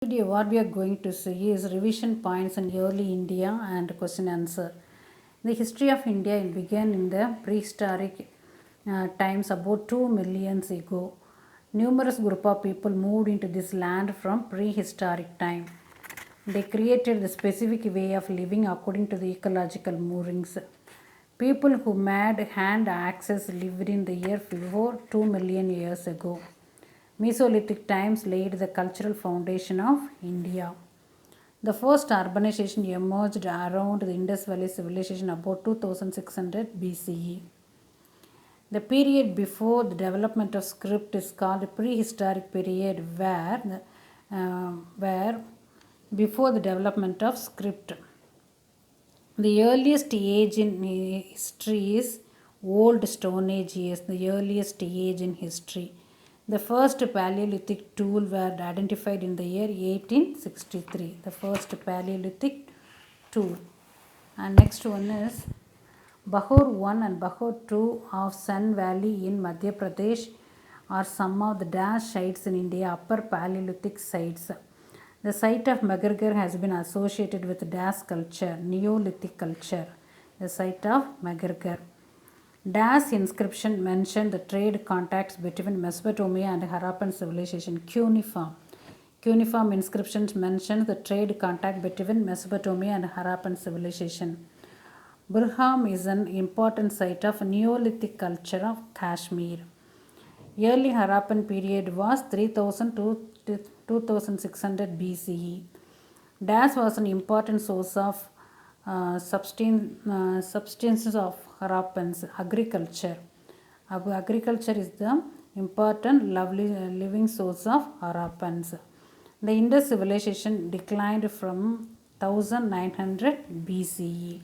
Video what we are going to see is revision points in early India and question answer. The history of India began in the prehistoric times about 2 million ago. Numerous group of people moved into this land from prehistoric time. They created the specific way of living according to the ecological moorings. People who made hand axes lived in the year before 2 million years ago. Mesolithic times laid the cultural foundation of India. The first urbanization emerged around the Indus Valley Civilization about 2600 BCE. The period before the development of script is called the prehistoric period where before the development of script. The earliest age in history is Old Stone Age is the earliest age in history. The first Paleolithic tool were identified in the year 1863. The first Paleolithic tool. And next one is Bahur 1 and Bahur 2 of Sun Valley in Madhya Pradesh are some of the dash sites in India, upper Paleolithic sites. The site of Magargar has been associated with Das culture, Neolithic culture. The site of Magargar. Das inscription mentioned the trade contacts between Mesopotamia and Harappan civilization. Cuneiform. Cuneiform inscriptions mention the trade contact between Mesopotamia and Harappan civilization. Burham is an important site of Neolithic culture of Kashmir. Early Harappan period was 3000 to 2600 BCE. Das was an important source of substances of Harappans, agriculture. Agriculture is the important living source of Harappans. The Indus civilization declined from 1900 BCE.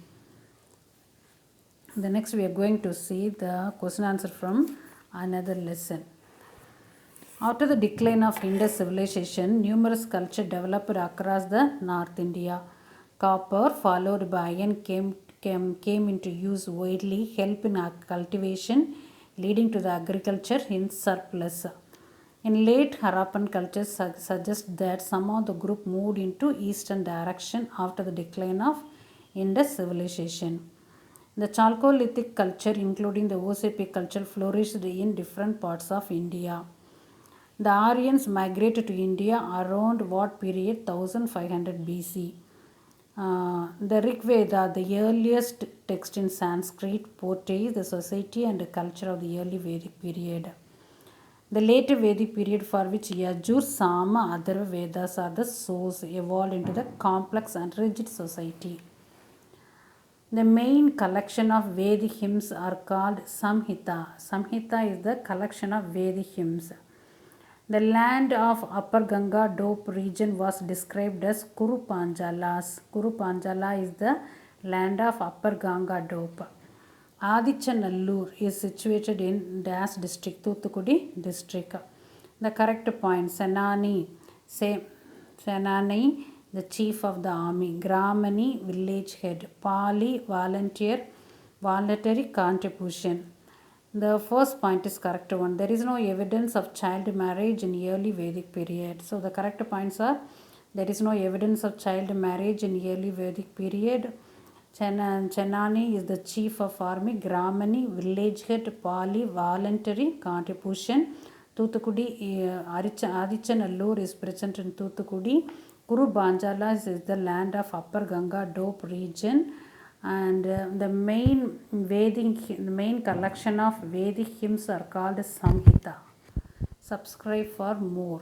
The next we are going to see the question answer from another lesson. After the decline of Indus civilization, numerous cultures developed across the North India. Copper, followed by iron, came into use widely, helping cultivation, leading to the agriculture in surplus. In late Harappan cultures suggest that some of the group moved into eastern direction after the decline of Indus civilization. The Chalcolithic culture, including the OCP culture, flourished in different parts of India. The Aryans migrated to India around what period? 1500 BC. The Rig Veda, the earliest text in Sanskrit, portrays the society and culture of the early Vedic period. The later Vedic period, for which Yajur, Sama, Atharva Vedas are the source, evolved into the complex and rigid society. The main collection of Vedic hymns are called Samhita. Samhita is the collection of Vedic hymns. The land of Upper Ganga Dope region was described as Kuru Panjalas. Kuru Panjala is the land of Upper Ganga Dope. Adichanallur is situated in Das district, Thuthukudi district. The correct point, Senani, the chief of the army. Gramani, village head. Pali, voluntary contribution. The first point is correct one. There is no evidence of child marriage in early Vedic period. So the correct points are, there is no evidence of child marriage in early Vedic period. Chenani is the chief of army. Gramani, village head. Pali, voluntary contribution. Thuthukudi, Adichanallur is present in Thuthukudi. Kuru Banjalas is the land of Upper Ganga Dope region. And the main collection of Vedic hymns are called Samhita. Subscribe for more.